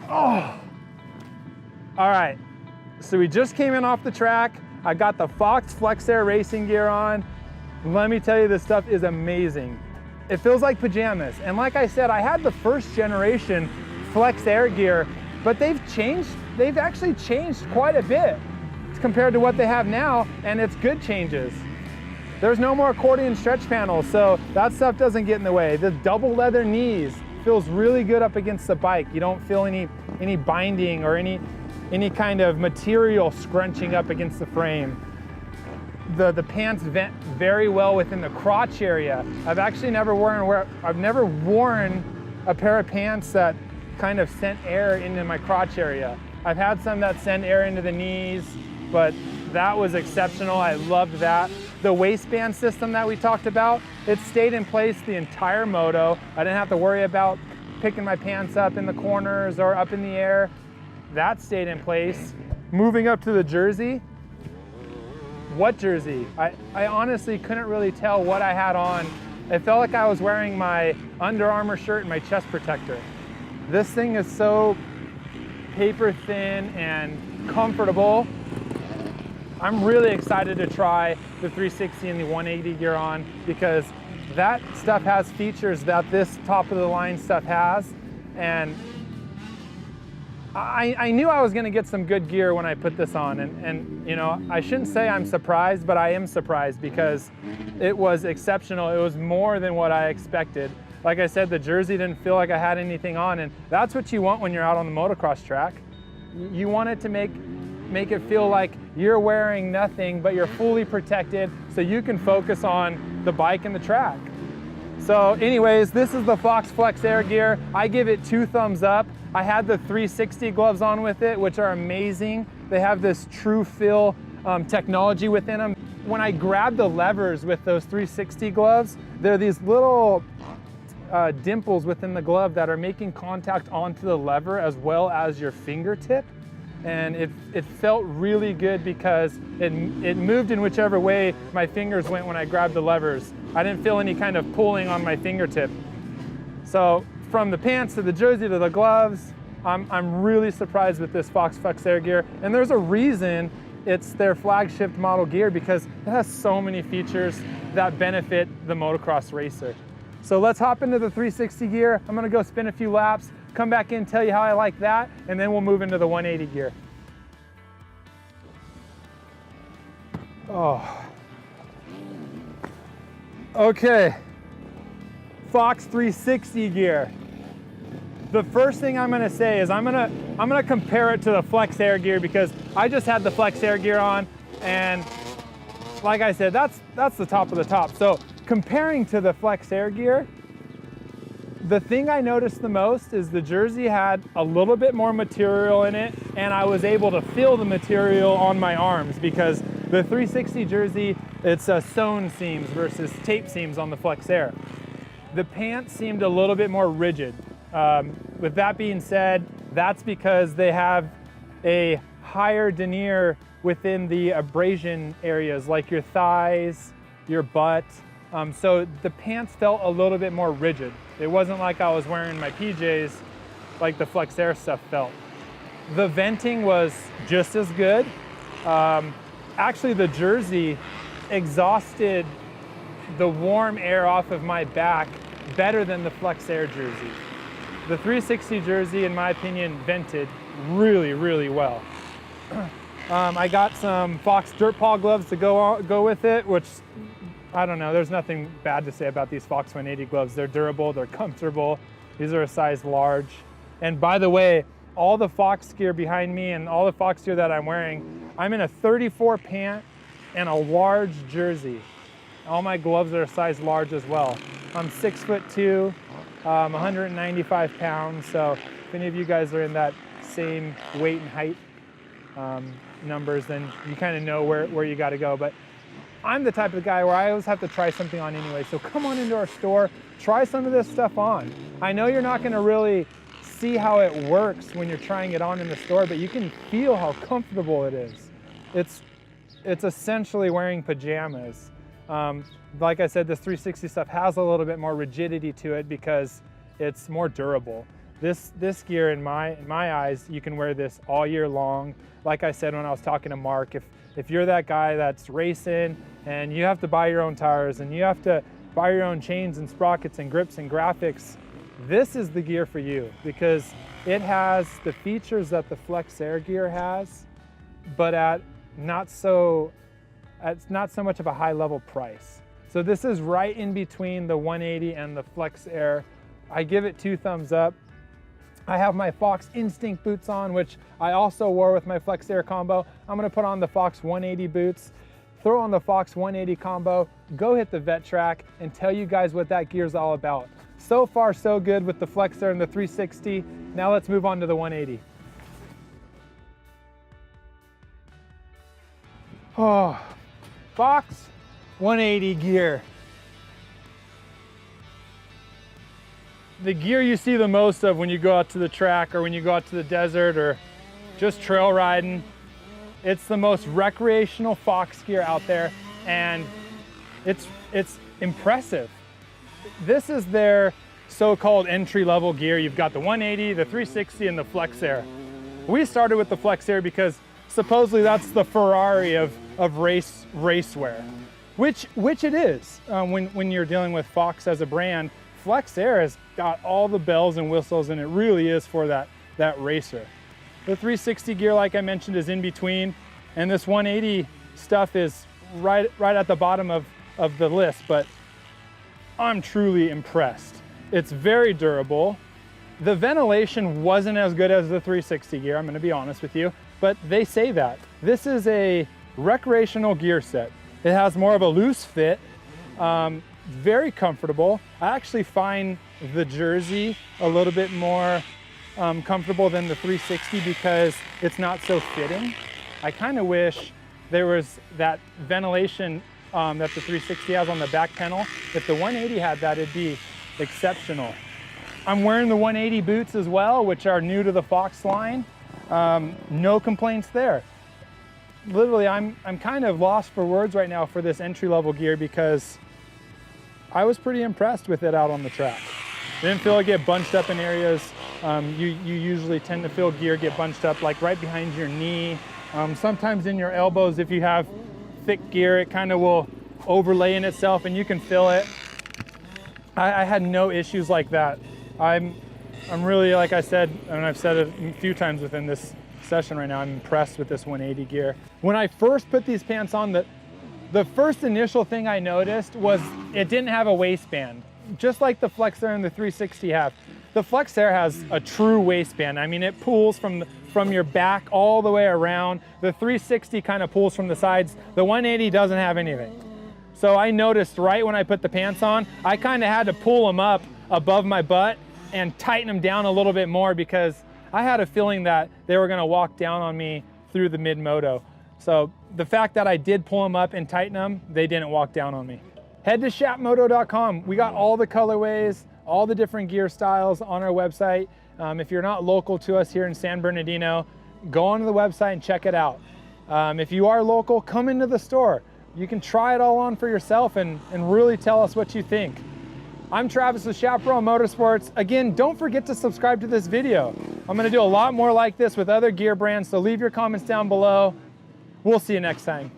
Oh, all right. So we just came in off the track. I got the Fox FlexAir racing gear on. Let me tell you, this stuff is amazing. It feels like pajamas. And like I said, I had the first generation FlexAir gear, but they've actually changed quite a bit compared to what they have now, and it's good changes. There's no more accordion stretch panels, so that stuff doesn't get in the way. The double leather knees feels really good up against the bike. You don't feel any binding or any kind of material scrunching up against the frame. The pants vent very well within the crotch area. I've actually never worn a pair of pants that kind of sent air into my crotch area. I've had some that send air into the knees, but that was exceptional. I loved that. The waistband system that we talked about, it stayed in place the entire moto. I didn't have to worry about picking my pants up in the corners or up in the air. That stayed in place. Moving up to the jersey. What jersey? I honestly couldn't really tell what I had on. It felt like I was wearing my Under Armour shirt and my chest protector. This thing is so paper thin and comfortable. I'm really excited to try the 360 and the 180 gear on, because that stuff has features that this top of the line stuff has. And I knew I was gonna get some good gear when I put this on. And you know, I shouldn't say I'm surprised, but I am surprised because it was exceptional. It was more than what I expected. Like I said, the jersey didn't feel like I had anything on, and that's what you want when you're out on the motocross track. You want it to make it feel like you're wearing nothing, but you're fully protected so you can focus on the bike and the track. So anyways, this is the Fox FlexAir gear. I give it 2 thumbs up. I had the 360 gloves on with it, which are amazing. They have this true feel technology within them. When I grab the levers with those 360 gloves, there are these little dimples within the glove that are making contact onto the lever as well as your fingertip. And it felt really good because it moved in whichever way my fingers went when I grabbed the levers. I didn't feel any kind of pulling on my fingertip. So from the pants to the jersey to the gloves, I'm really surprised with this Fox FlexAir gear. And there's a reason it's their flagship model gear, because it has so many features that benefit the motocross racer. So let's hop into the 360 gear. I'm gonna go spin a few laps, come back in, tell you how I like that, and then we'll move into the 180 gear. Oh. Okay, Fox 360 gear. The first thing I'm gonna say is I'm gonna compare it to the FlexAir gear, because I just had the FlexAir gear on, and like I said, that's the top of the top. So comparing to the FlexAir gear, the thing I noticed the most is the jersey had a little bit more material in it, and I was able to feel the material on my arms, because the 360 jersey, it's sewn seams versus tape seams on the FlexAir. The pants seemed a little bit more rigid. With that being said, that's because they have a higher denier within the abrasion areas, like your thighs, your butt. So the pants felt a little bit more rigid. It wasn't like I was wearing my PJs like the FlexAir stuff felt. The venting was just as good. Actually, the jersey exhausted the warm air off of my back better than the FlexAir jersey. The 360 jersey, in my opinion, vented really, really well. I got some Fox Dirt Paw gloves to go with it, which, I don't know, there's nothing bad to say about these Fox 180 gloves. They're durable, they're comfortable. These are a size large. And by the way, all the Fox gear behind me and all the Fox gear that I'm wearing, I'm in a 34 pant and a large jersey. All my gloves are a size large as well. I'm 6'2", 195 pounds. So if any of you guys are in that same weight and height numbers, then you kind of know where you got to go. But I'm the type of guy where I always have to try something on anyway. So come on into our store, try some of this stuff on. I know you're not going to really see how it works when you're trying it on in the store, but you can feel how comfortable it is. It's essentially wearing pajamas. Like I said, this 360 stuff has a little bit more rigidity to it because it's more durable. This gear, in my eyes, you can wear this all year long. Like I said when I was talking to Mark, if you're that guy that's racing and you have to buy your own tires and you have to buy your own chains and sprockets and grips and graphics, this is the gear for you, because it has the features that the FlexAir Gear has, but at not so much of a high level price. So this is right in between the 180 and the FlexAir. I give it 2 thumbs up. I have my Fox Instinct boots on, which I also wore with my FlexAir combo. I'm gonna put on the Fox 180 boots, throw on the Fox 180 combo, go hit the vet track, and tell you guys what that gear's all about. So far, so good with the FlexAir and the 360. Now let's move on to the 180. Oh, Fox 180 gear. The gear you see the most of when you go out to the track or when you go out to the desert or just trail riding. It's the most recreational Fox gear out there, and it's impressive. This is their so-called entry-level gear. You've got the 180, the 360, and the FlexAir. We started with the FlexAir because supposedly that's the Ferrari of racewear, which it is. When you're dealing with Fox as a brand, FlexAir has got all the bells and whistles, and it really is for that racer. The 360 gear, like I mentioned, is in between, and this 180 stuff is right at the bottom of the list, but I'm truly impressed. It's very durable. The ventilation wasn't as good as the 360 gear, I'm gonna be honest with you, but they say that. This is a recreational gear set. It has more of a loose fit, very comfortable. I actually find the jersey a little bit more comfortable than the 360 because it's not so fitting. I kind of wish there was that ventilation that the 360 has on the back panel. If the 180 had that, it'd be exceptional. I'm wearing the 180 boots as well, which are new to the Fox line. No complaints there. Literally, I'm kind of lost for words right now for this entry-level gear because I was pretty impressed with it out on the track. Didn't feel it get bunched up in areas. You usually tend to feel gear get bunched up like right behind your knee. Sometimes in your elbows, if you have thick gear, it kind of will overlay in itself and you can feel it. I had no issues like that. I'm really, like I said, and I've said it a few times within this session right now, I'm impressed with this 180 gear. When I first put these pants on, the first initial thing I noticed was it didn't have a waistband, just like the FlexAir and the 360 have. The FlexAir has a true waistband. I mean, it pulls from your back all the way around. The 360 kind of pulls from the sides. The 180 doesn't have anything. So I noticed right when I put the pants on, I kind of had to pull them up above my butt and tighten them down a little bit more because I had a feeling that they were gonna walk down on me through the mid-moto. So the fact that I did pull them up and tighten them, they didn't walk down on me. Head to shapmoto.com. We got all the colorways, all the different gear styles on our website. If you're not local to us here in San Bernardino, go onto the website and check it out. If you are local, come into the store. You can try it all on for yourself and really tell us what you think. I'm Travis with Chaparral Motorsports. Again, don't forget to subscribe to this video. I'm gonna do a lot more like this with other gear brands, so leave your comments down below. We'll see you next time.